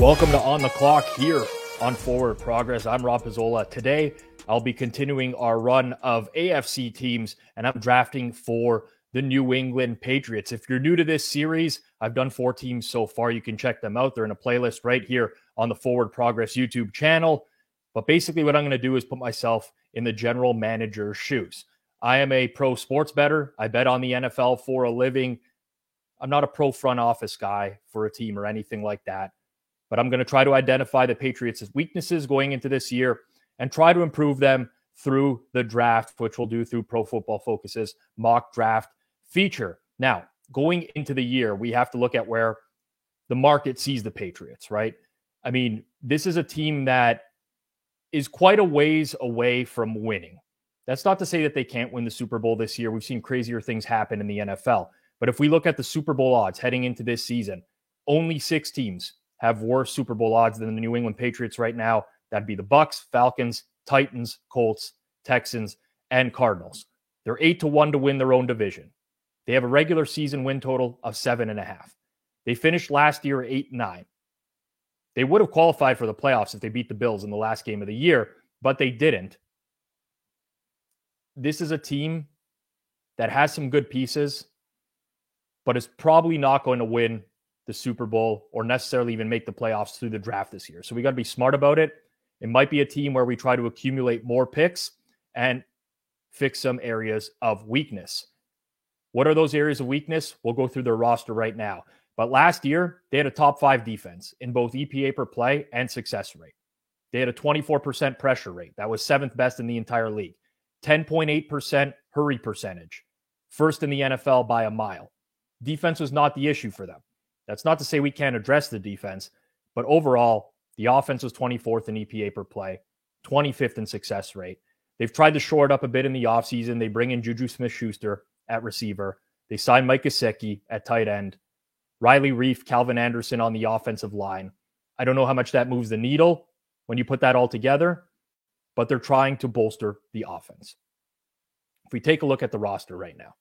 Welcome to On the Clock here on Forward Progress. I'm Rob Pizzola. Today, I'll be continuing our run of AFC teams, and I'm drafting for the New England Patriots. If you're new to this series, I've done 4 teams so far. You can check them out. They're in a playlist right here on the Forward Progress YouTube channel. But basically what I'm going to do is put myself in the general manager's shoes. I am a pro sports bettor. I bet on the NFL for a living. I'm not a pro front office guy for a team or anything like that. But I'm going to try to identify the Patriots' weaknesses going into this year and try to improve them through the draft, which we'll do through Pro Football Focus's mock draft feature. Now, going into the year, we have to look at where the market sees the Patriots, right? I mean, this is a team that is quite a ways away from winning. That's not to say that they can't win the Super Bowl this year. We've seen crazier things happen in the NFL. But if we look at the Super Bowl odds heading into this season, only 6 teams have worse Super Bowl odds than the New England Patriots right now. That'd be the Bucs, Falcons, Titans, Colts, Texans, and Cardinals. They're 8-1 to win their own division. They have a regular season win total of 7.5. They finished last year 8-9. They would have qualified for the playoffs if they beat the Bills in the last game of the year, but they didn't. This is a team that has some good pieces, but is probably not going to win the Super Bowl or necessarily even make the playoffs through the draft this year. So we got to be smart about it. It might be a team where we try to accumulate more picks and fix some areas of weakness. What are those areas of weakness? We'll go through their roster right now. But last year, they had a top 5 defense in both EPA per play and success rate. They had a 24% pressure rate. That was 7th best in the entire league. 10.8% hurry percentage. First in the NFL by a mile. Defense was not the issue for them. That's not to say we can't address the defense, but overall, the offense was 24th in EPA per play, 25th in success rate. They've tried to shore it up a bit in the offseason. They bring in Juju Smith-Schuster at receiver. They sign Mike Gesicki at tight end. Riley Reiff, Calvin Anderson on the offensive line. I don't know how much that moves the needle when you put that all together, but they're trying to bolster the offense. If we take a look at the roster right now,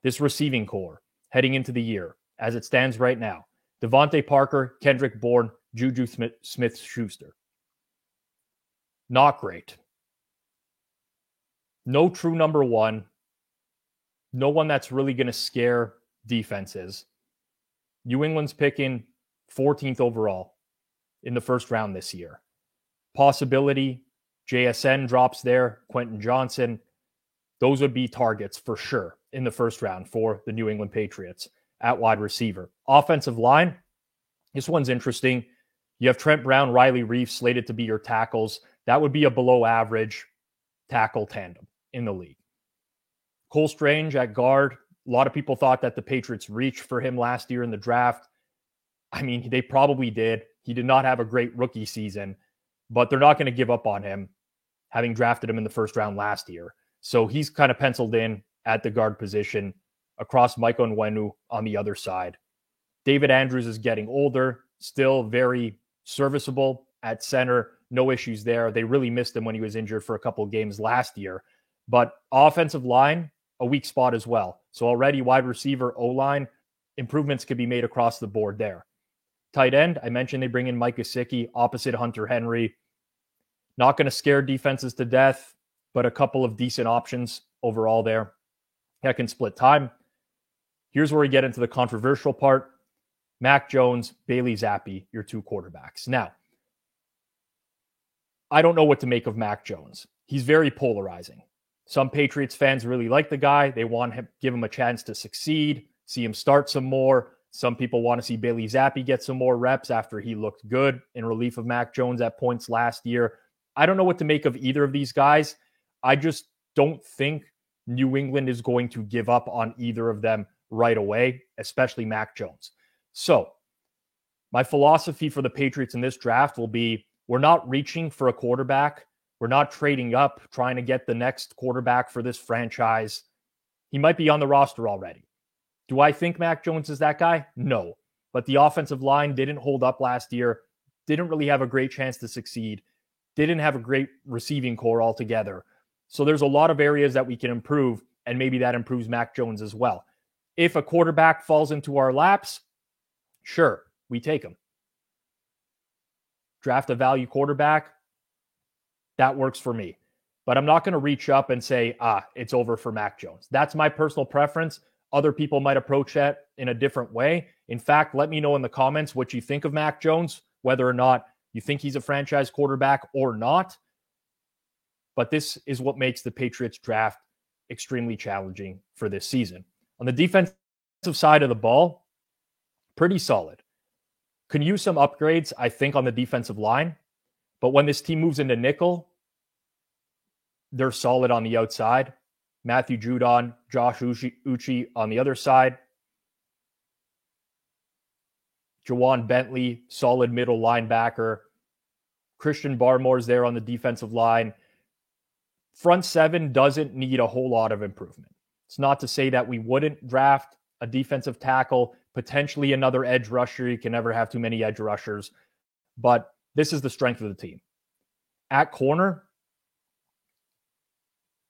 this receiving core heading into the year, as it stands right now, Devontae Parker, Kendrick Bourne, Juju Smith-Schuster. Not great. No true number one. No one that's really going to scare defenses. New England's picking 14th overall in the first round this year. Possibility, JSN drops there, Quentin Johnson. Those would be targets for sure in the first round for the New England Patriots at wide receiver. Offensive line, this one's interesting. You have Trent Brown, Riley Reiff slated to be your tackles. That would be a below average tackle tandem in the league. Cole Strange at guard. A lot of people thought that the Patriots reached for him last year in the draft. I mean, they probably did. He did not have a great rookie season, but they're not going to give up on him, having drafted him in the first round last year. So he's kind of penciled in at the guard position across Micah Onwenu on the other side. David Andrews is getting older, still very serviceable at center. No issues there. They really missed him when he was injured for a couple of games last year. But offensive line, a weak spot as well. So already wide receiver, O-line, improvements could be made across the board there. Tight end, I mentioned they bring in Mike Gesicki opposite Hunter Henry. Not going to scare defenses to death, but a couple of decent options overall there. That can split time. Here's where we get into the controversial part. Mac Jones, Bailey Zappi, your 2 quarterbacks. Now, I don't know what to make of Mac Jones. He's very polarizing. Some Patriots fans really like the guy. They want to give him a chance to succeed, see him start some more. Some people want to see Bailey Zappi get some more reps after he looked good in relief of Mac Jones at points last year. I don't know what to make of either of these guys. I just don't think New England is going to give up on either of them right away, especially Mac Jones. So my philosophy for the Patriots in this draft will be, we're not reaching for a quarterback. We're not trading up, trying to get the next quarterback for this franchise. He might be on the roster already. Do I think Mac Jones is that guy? No. But the offensive line didn't hold up last year, didn't really have a great chance to succeed, didn't have a great receiving core altogether. So there's a lot of areas that we can improve, and maybe that improves Mac Jones as well. If a quarterback falls into our laps, sure, we take him. draft a value quarterback, that works for me. But I'm not going to reach up and say, it's over for Mac Jones. That's my personal preference. Other people might approach that in a different way. In fact, let me know in the comments what you think of Mac Jones, whether or not you think he's a franchise quarterback or not. But this is what makes the Patriots draft extremely challenging for this season. On the defensive side of the ball, pretty solid. Can use some upgrades, I think, on the defensive line. But when this team moves into nickel, they're solid on the outside. Matthew Judon, Josh Uche on the other side. Jawan Bentley, solid middle linebacker. Christian Barmore's there on the defensive line. Front seven doesn't need a whole lot of improvement. It's not to say that we wouldn't draft a defensive tackle, potentially another edge rusher. You can never have too many edge rushers. But this is the strength of the team. At corner,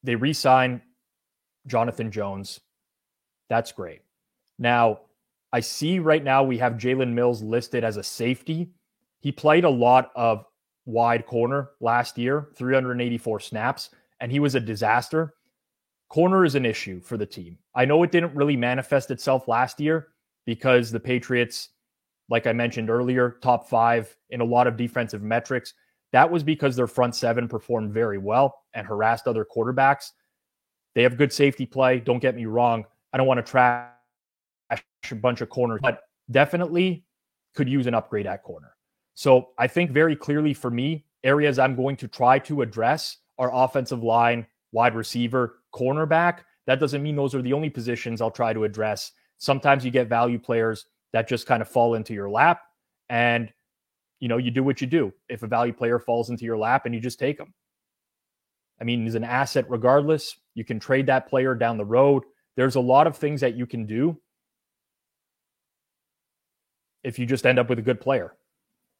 they re-sign Jonathan Jones. That's great. Now, I see right now we have Jalen Mills listed as a safety. He played a lot of wide corner last year, 384 snaps, and he was a disaster. Corner is an issue for the team. I know it didn't really manifest itself last year because the Patriots, like I mentioned earlier, top 5 in a lot of defensive metrics. That was because their front seven performed very well and harassed other quarterbacks. They have good safety play. Don't get me wrong. I don't want to trash a bunch of corners, but definitely could use an upgrade at corner. So I think very clearly for me, areas I'm going to try to address are offensive line, wide receiver, cornerback. That doesn't mean those are the only positions I'll try to address. Sometimes you get value players that just kind of fall into your lap, and you do what you do. If a value player falls into your lap and you just take them. I mean, he's an asset regardless. You can trade that player down the road. There's a lot of things that you can do if you just end up with a good player.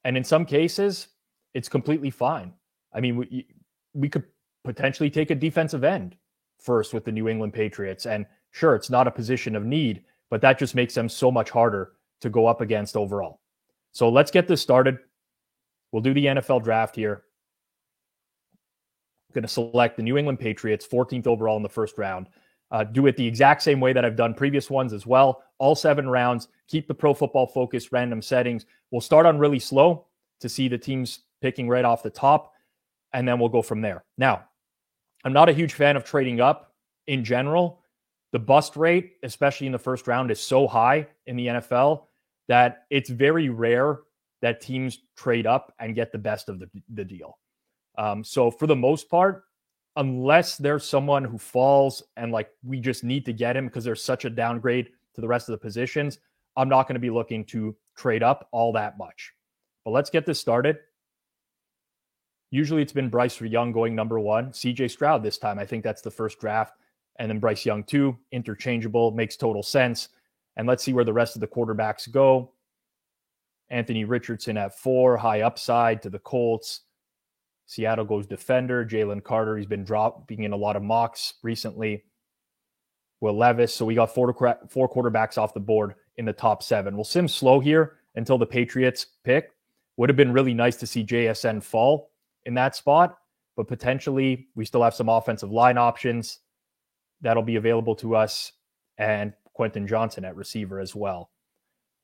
And in some cases, it's completely fine. I mean, we could potentially take a defensive end first with the New England Patriots. And sure, it's not a position of need, but that just makes them so much harder to go up against overall. So let's get this started. We'll do the NFL draft here. I'm going to select the New England Patriots, 14th overall in the first round. Do it the exact same way that I've done previous ones as well. All 7 rounds. Keep the Pro Football Focus random settings. We'll start on really slow to see the teams picking right off the top, and then we'll go from there. Now, I'm not a huge fan of trading up in general. The bust rate, especially in the first round, is so high in the NFL that it's very rare that teams trade up and get the best of the deal. So for the most part, unless there's someone who falls and we just need to get him because there's such a downgrade to the rest of the positions, I'm not going to be looking to trade up all that much. But let's get this started. Usually it's been Bryce Young going number 1, CJ Stroud this time. I think that's the first draft. And then Bryce Young 2, interchangeable, makes total sense. And let's see where the rest of the quarterbacks go. Anthony Richardson at 4, high upside to the Colts. Seattle goes defender. Jalen Carter, he's been dropping in a lot of mocks recently. Will Levis. So we got 4 quarterbacks off the board in the top 7. We'll sim slow here until the Patriots pick. Would have been really nice to see JSN fall in that spot, but potentially we still have some offensive line options that'll be available to us, and Quentin Johnson at receiver as well.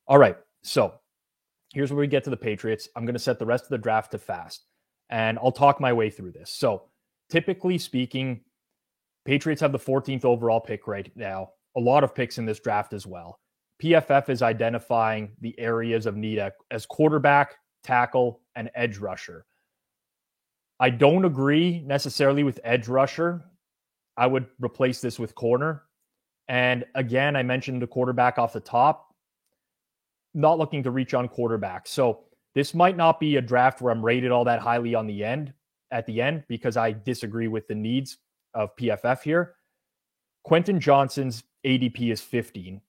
All right, so here's where we get to the Patriots. I'm going to set the rest of the draft to fast, and I'll talk my way through this. So typically speaking, Patriots have the 14th overall pick right now. A lot of picks in this draft as well. PFF is identifying the areas of need as quarterback, tackle, and edge rusher. I don't agree necessarily with edge rusher. I would replace this with corner. And again, I mentioned the quarterback off the top. Not looking to reach on quarterback. So this might not be a draft where I'm rated all that highly on the end, at the end, because I disagree with the needs of PFF here. Quentin Johnson's ADP is 15.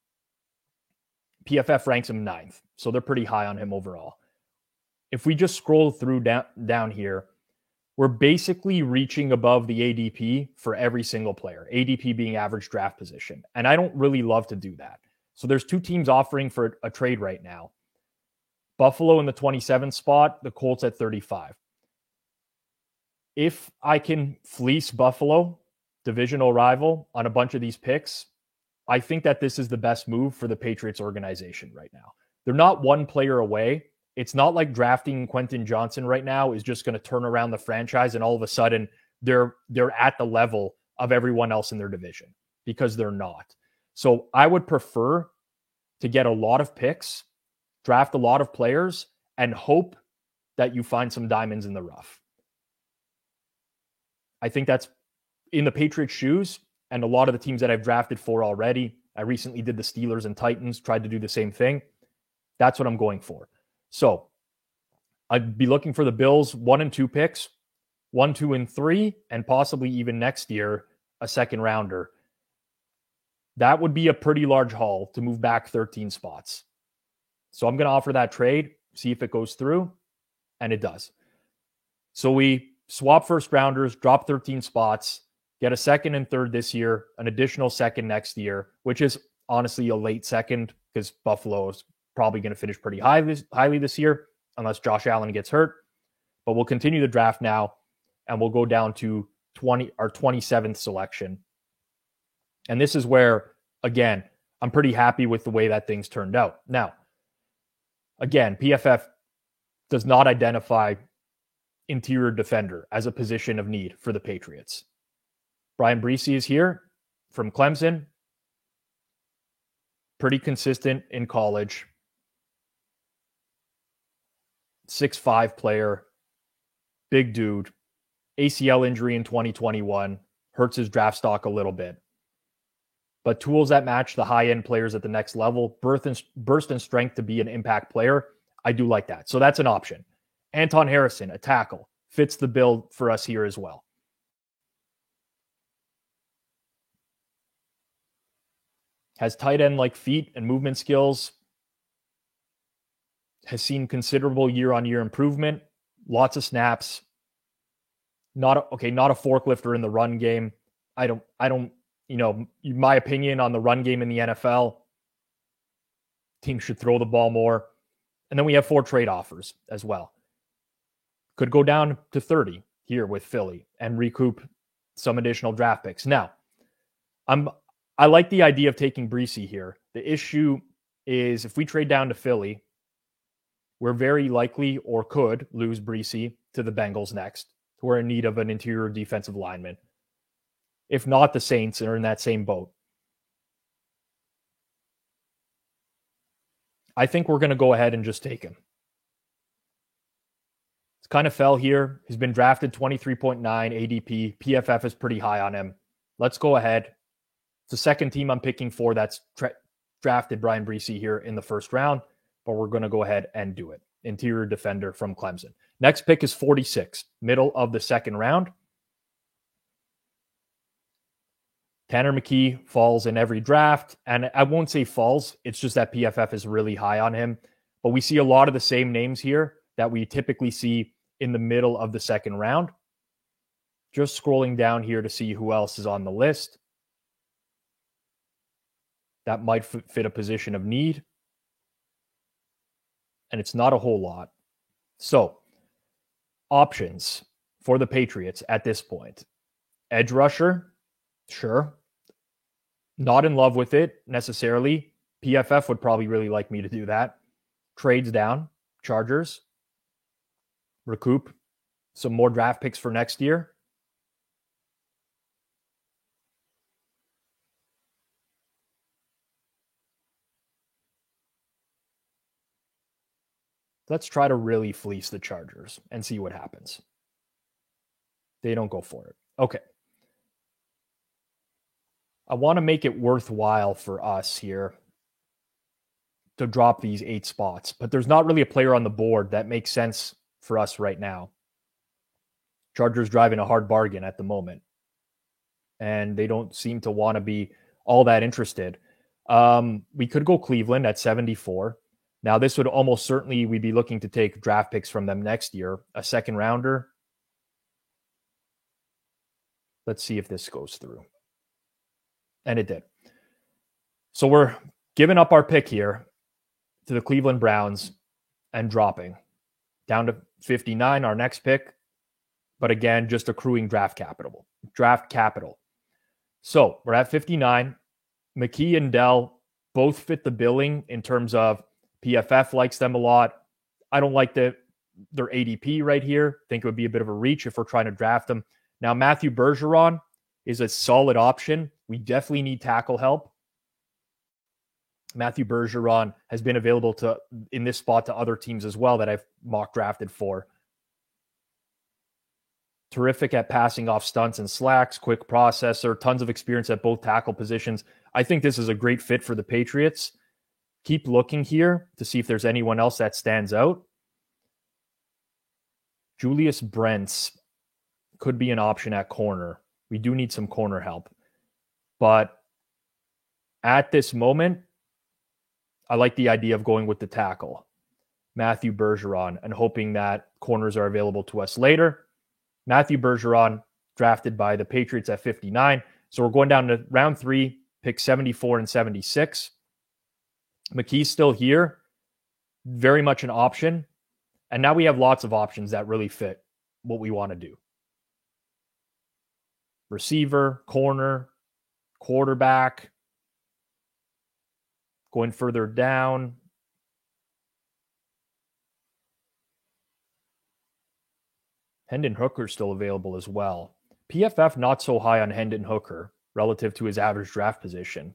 PFF ranks him 9th. So they're pretty high on him overall. If we just scroll through down here, we're basically reaching above the ADP for every single player, ADP being average draft position. And I don't really love to do that. So there's 2 teams offering for a trade right now. Buffalo in the 27th spot, the Colts at 35. If I can fleece Buffalo, divisional rival, on a bunch of these picks, I think that this is the best move for the Patriots organization right now. They're not one player away. It's not like drafting Quentin Johnson right now is just going to turn around the franchise and all of a sudden they're at the level of everyone else in their division, because they're not. So I would prefer to get a lot of picks, draft a lot of players, and hope that you find some diamonds in the rough. I think that's in the Patriots' shoes, and a lot of the teams that I've drafted for already. I recently did the Steelers and Titans, tried to do the same thing. That's what I'm going for. So I'd be looking for the Bills 1 and 2 picks, 1, 2, and 3, and possibly even next year, a second rounder. That would be a pretty large haul to move back 13 spots. So I'm going to offer that trade, see if it goes through, and it does. So we swap first rounders, drop 13 spots, get a second and third this year, an additional second next year, which is honestly a late second because Buffalo is probably going to finish pretty highly this year unless Josh Allen gets hurt. But we'll continue the draft now, and we'll go down to our 27th selection. And this is where, again, I'm pretty happy with the way that things turned out. Now, again, PFF does not identify interior defender as a position of need for the Patriots. Brian Bresee is here from Clemson. Pretty consistent in college. 6'5" player. Big dude. ACL injury in 2021. Hurts his draft stock a little bit. But tools that match the high-end players at the next level, burst and strength to be an impact player, I do like that. So that's an option. Anton Harrison, a tackle, fits the bill for us here as well. Has tight end-like feet and movement skills. Has seen considerable year-on-year improvement. Lots of snaps. Not a forklifter in the run game. I don't, my opinion on the run game in the NFL, teams should throw the ball more. And then we have 4 trade offers as well. Could go down to 30 here with Philly and recoup some additional draft picks. Now, I like the idea of taking Bresee here. The issue is if we trade down to Philly, we're very likely or could lose Bresee to the Bengals next. We're in need of an interior defensive lineman. If not, the Saints are in that same boat. I think we're going to go ahead and just take him. It's kind of fell here. He's been drafted 23.9 ADP. PFF is pretty high on him. Let's go ahead. It's the second team I'm picking for that's drafted Brian Bresee here in the first round, but we're going to go ahead and do it. Interior defender from Clemson. Next pick is 46, middle of the second round. Tanner McKee falls in every draft, and I won't say falls. It's just that PFF is really high on him. But we see a lot of the same names here that we typically see in the middle of the second round. Just scrolling down here to see who else is on the list. That might fit a position of need. And it's not a whole lot. So, options for the Patriots at this point. Edge rusher, sure. Not in love with it necessarily. PFF would probably really like me to do that. Trades down, Chargers. Recoup some more draft picks for next year. Let's try to really fleece the Chargers and see what happens. They don't go for it. Okay. I want to make it worthwhile for us here to drop these 8 spots, but there's not really a player on the board that makes sense for us right now. Chargers driving a hard bargain at the moment, and they don't seem to want to be all that interested. We could go Cleveland at 74. Now, this would almost certainly, we'd be looking to take draft picks from them next year, a second rounder. Let's see if this goes through. And it did. So we're giving up our pick here to the Cleveland Browns, and dropping down to 59, our next pick. But again, just accruing draft capital. So we're at 59. McKee and Dell both fit the billing in terms of PFF likes them a lot. I don't like their ADP right here. Think it would be a bit of a reach if we're trying to draft them. Now, Matthew Bergeron is a solid option. We definitely need tackle help. Matthew Bergeron has been available in this spot to other teams as well that I've mock drafted for. Terrific at passing off stunts and slacks, quick processor, tons of experience at both tackle positions. I think this is a great fit for the Patriots. Keep looking here to see if there's anyone else that stands out. Julius Brents could be an option at corner. We do need some corner help. But at this moment, I like the idea of going with the tackle, Matthew Bergeron, and hoping that corners are available to us later. Matthew Bergeron, drafted by the Patriots at 59. So we're going down to round 3, pick 74 and 76. McKee's still here. Very much an option. And now we have lots of options that really fit what we want to do. Receiver, corner, quarterback. Going further down. Hendon Hooker still available as well. PFF not so high on Hendon Hooker relative to his average draft position.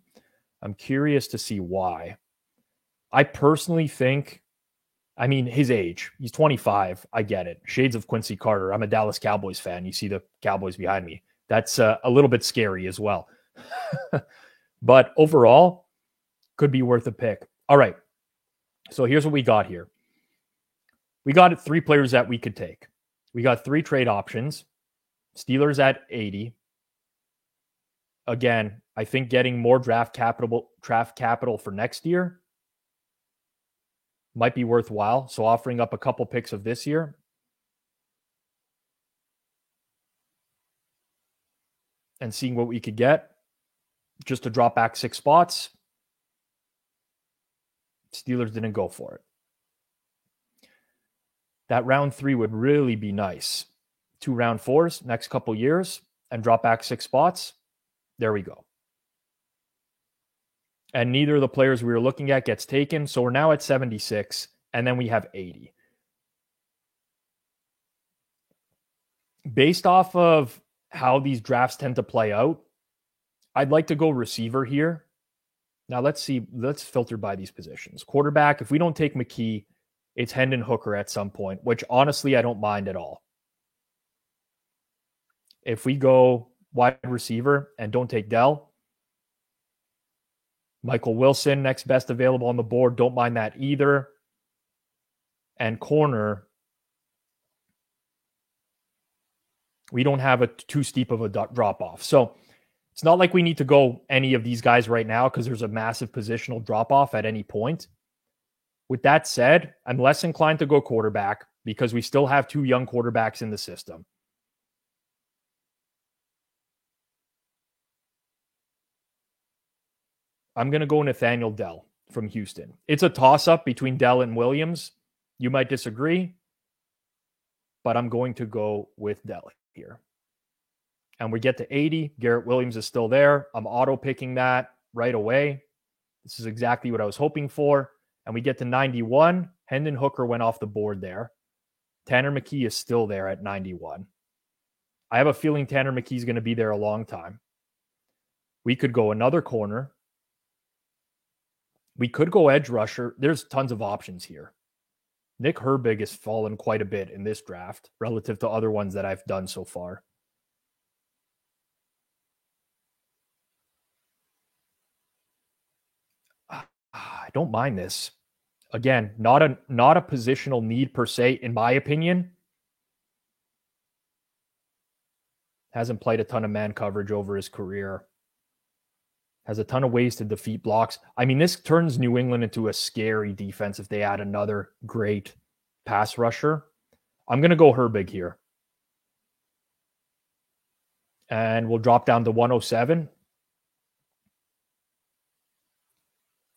I'm curious to see why. I personally think, his age, he's 25. I get it. Shades of Quincy Carter. I'm a Dallas Cowboys fan. You see the Cowboys behind me. That's a little bit scary as well. But overall, could be worth a pick. All right. So here's what we got here. We got 3 players that we could take. We got 3 trade options. Steelers at 80. Again, I think getting more draft capital for next year might be worthwhile. So offering up a couple picks of this year. And seeing what we could get just to drop back 6 spots. Steelers didn't go for it. That round 3 would really be nice. 2 round 4s next couple years and drop back 6 spots. There we go. And neither of the players we were looking at gets taken. So we're now at 76 and then we have 80. Based off of how these drafts tend to play out, I'd like to go receiver here. Now let's filter by these positions. Quarterback, if we don't take McKee, it's Hendon Hooker at some point, which honestly I don't mind at all. If we go wide receiver and don't take Dell, Michael Wilson, next best available on the board, don't mind that either. And corner, we don't have too steep of a drop-off. So it's not like we need to go any of these guys right now because there's a massive positional drop-off at any point. With that said, I'm less inclined to go quarterback because we still have 2 young quarterbacks in the system. I'm going to go Nathaniel Dell from Houston. It's a toss-up between Dell and Williams. You might disagree, but I'm going to go with Dell here. And we get to 80. Garrett Williams is still there. I'm auto-picking that right away. This is exactly what I was hoping for. And we get to 91. Hendon Hooker went off the board there. Tanner McKee is still there at 91. I have a feeling Tanner McKee is going to be there a long time. We could go another corner. We could go edge rusher. There's tons of options here. Nick Herbig has fallen quite a bit in this draft relative to other ones that I've done so far. I don't mind this. Again, not a positional need per se, in my opinion. Hasn't played a ton of man coverage over his career. Has a ton of ways to defeat blocks. This turns New England into a scary defense if they add another great pass rusher. I'm going to go Herbig here. And we'll drop down to 107.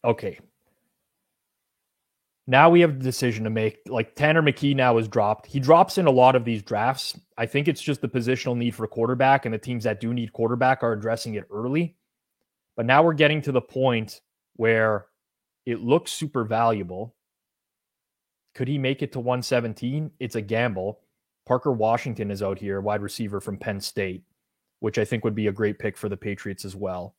Okay. Now we have a decision to make. Like Tanner McKee now is dropped. He drops in a lot of these drafts. I think it's just the positional need for quarterback, and the teams that do need quarterback are addressing it early. But now we're getting to the point where it looks super valuable. Could he make it to 117? It's a gamble. Parker Washington is out here, wide receiver from Penn State, which I think would be a great pick for the Patriots as well.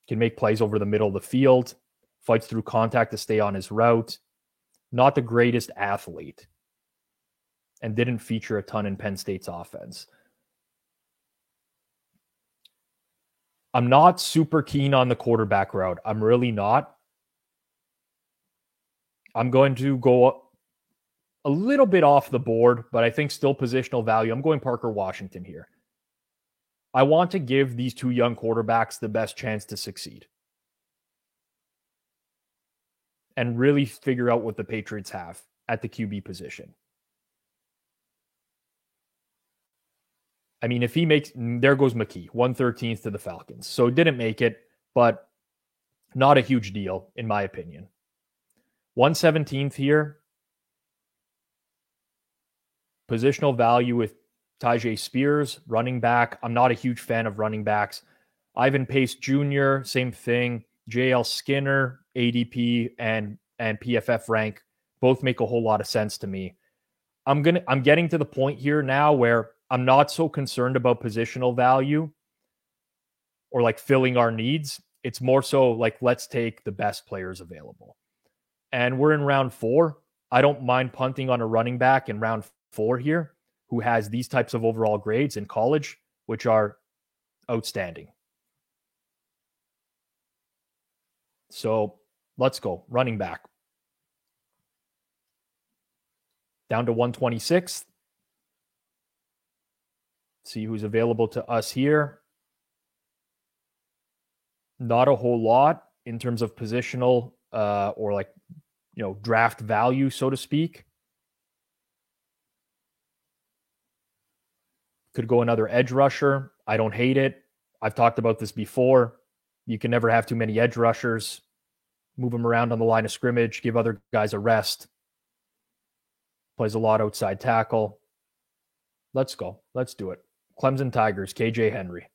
Can make plays over the middle of the field, fights through contact to stay on his route. Not the greatest athlete, and didn't feature a ton in Penn State's offense. I'm not super keen on the quarterback route. I'm really not. I'm going to go a little bit off the board, but I think still positional value. I'm going Parker Washington here. I want to give these two young quarterbacks the best chance to succeed and really figure out what the Patriots have at the QB position. I mean, if he makes, there goes McKee, 113th to the Falcons. So didn't make it, but not a huge deal, in my opinion. 117th here. Positional value with Tyjae Spears, running back. I'm not a huge fan of running backs. Ivan Pace Jr., same thing. JL Skinner, ADP, and PFF rank both make a whole lot of sense to me. I'm getting to the point here now where I'm not so concerned about positional value or like filling our needs. It's more so like, let's take the best players available. And we're in round 4. I don't mind punting on a running back in round 4 here who has these types of overall grades in college, which are outstanding. So let's go. Running back. Down to 126th. See who's available to us here. Not a whole lot in terms of positional or like, draft value, so to speak. Could go another edge rusher. I don't hate it. I've talked about this before. You can never have too many edge rushers. Move them around on the line of scrimmage. Give other guys a rest. Plays a lot outside tackle. Let's go. Let's do it. Clemson Tigers, KJ Henry.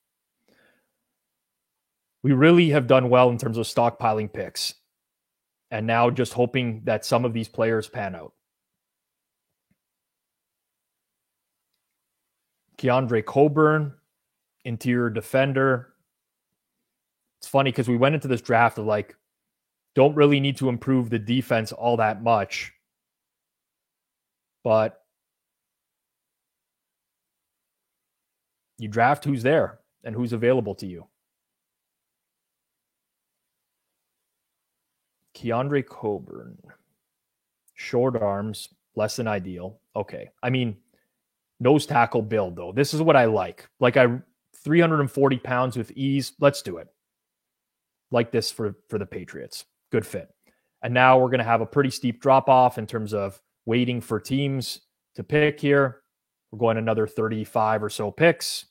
We really have done well in terms of stockpiling picks. And now just hoping that some of these players pan out. Keandre Coburn, interior defender. It's funny because we went into this draft of like, don't really need to improve the defense all that much. But you draft who's there and who's available to you. Keandre Coburn. Short arms, less than ideal. Okay. I mean, nose tackle build, though. This is what I like. 340 pounds with ease. Let's do it. Like this for the Patriots. Good fit. And now we're going to have a pretty steep drop-off in terms of waiting for teams to pick here. We're going another 35 or so picks.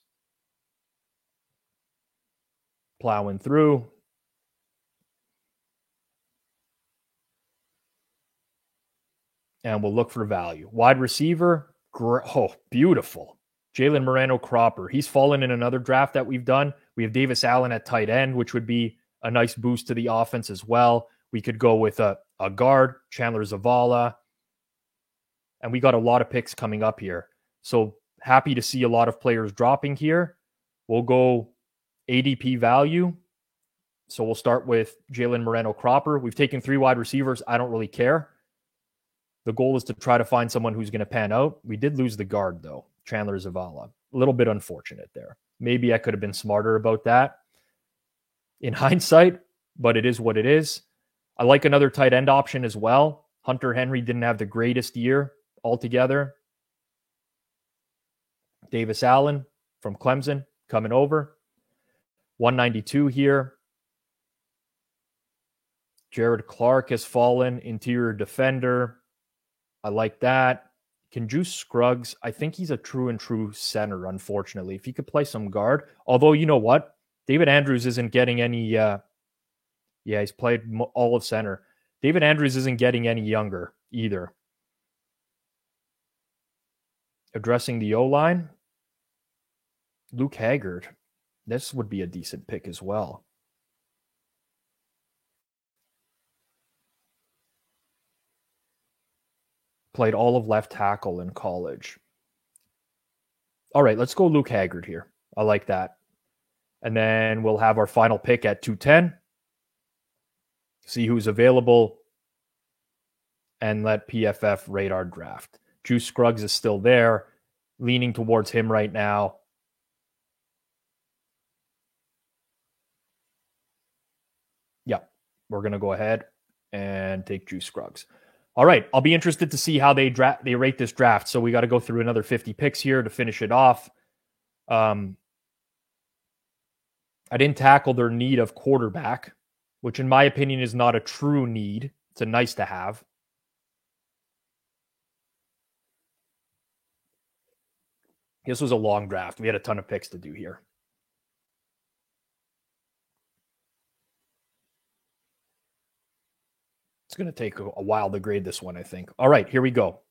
Plowing through. And we'll look for value. Wide receiver. Beautiful. Jalen Moreno-Cropper. He's fallen in another draft that we've done. We have Davis Allen at tight end, which would be a nice boost to the offense as well. We could go with a guard, Chandler Zavala. And we got a lot of picks coming up here. So happy to see a lot of players dropping here. We'll go ADP value. So we'll start with Jalen Moreno-Cropper. We've taken 3 wide receivers. I don't really care. The goal is to try to find someone who's going to pan out. We did lose the guard, though, Chandler Zavala. A little bit unfortunate there. Maybe I could have been smarter about that in hindsight, but it is what it is. I like another tight end option as well. Hunter Henry didn't have the greatest year altogether. Davis Allen from Clemson coming over. 192 here. Jared Clark has fallen, interior defender. I like that. Can Juice Scruggs, I think he's a true center, unfortunately. If he could play some guard. Although, you know what? David Andrews isn't getting any... he's played all of center. David Andrews isn't getting any younger either. Addressing the O-line, Luke Haggard. This would be a decent pick as well. Played all of left tackle in college. All right, let's go Luke Haggard here. I like that. And then we'll have our final pick at 210. See who's available. And let PFF rate our draft. Juice Scruggs is still there. Leaning towards him right now. Yeah, we're going to go ahead and take Juice Scruggs. All right, I'll be interested to see how they rate this draft. So we got to go through another 50 picks here to finish it off. I didn't tackle their need of quarterback, which in my opinion is not a true need. It's a nice to have. This was a long draft. We had a ton of picks to do here. It's going to take a while to grade this one, I think. All right, here we go.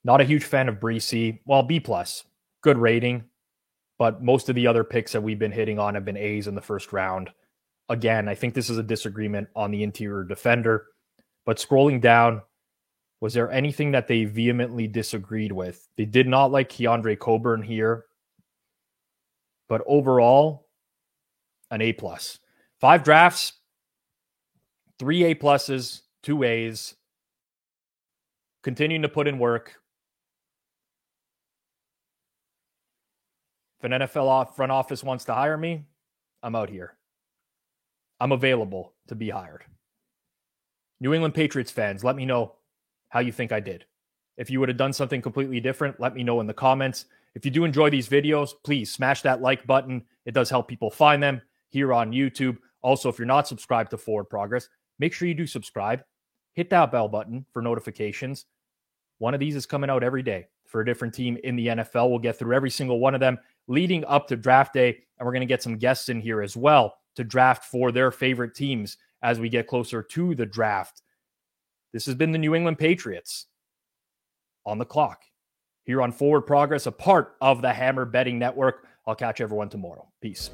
Not a huge fan of Breesy. Well, B+. Good rating. But most of the other picks that we've been hitting on have been A's in the first round. Again, I think this is a disagreement on the interior defender. But scrolling down, was there anything that they vehemently disagreed with? They did not like Keandre Coburn here. But overall, an A+. 5 drafts, 3 A+, 2 A's. Continuing to put in work. If an NFL front office wants to hire me, I'm out here. I'm available to be hired. New England Patriots fans, let me know how you think I did. If you would have done something completely different, let me know in the comments. If you do enjoy these videos, please smash that like button. It does help people find them here on YouTube. Also, if you're not subscribed to Forward Progress, make sure you do subscribe. Hit that bell button for notifications. One of these is coming out every day for a different team in the NFL. We'll get through every single one of them leading up to draft day. And we're going to get some guests in here as well to draft for their favorite teams as we get closer to the draft. This has been the New England Patriots on the clock here on Forward Progress, a part of the Hammer Betting Network. I'll catch everyone tomorrow. Peace.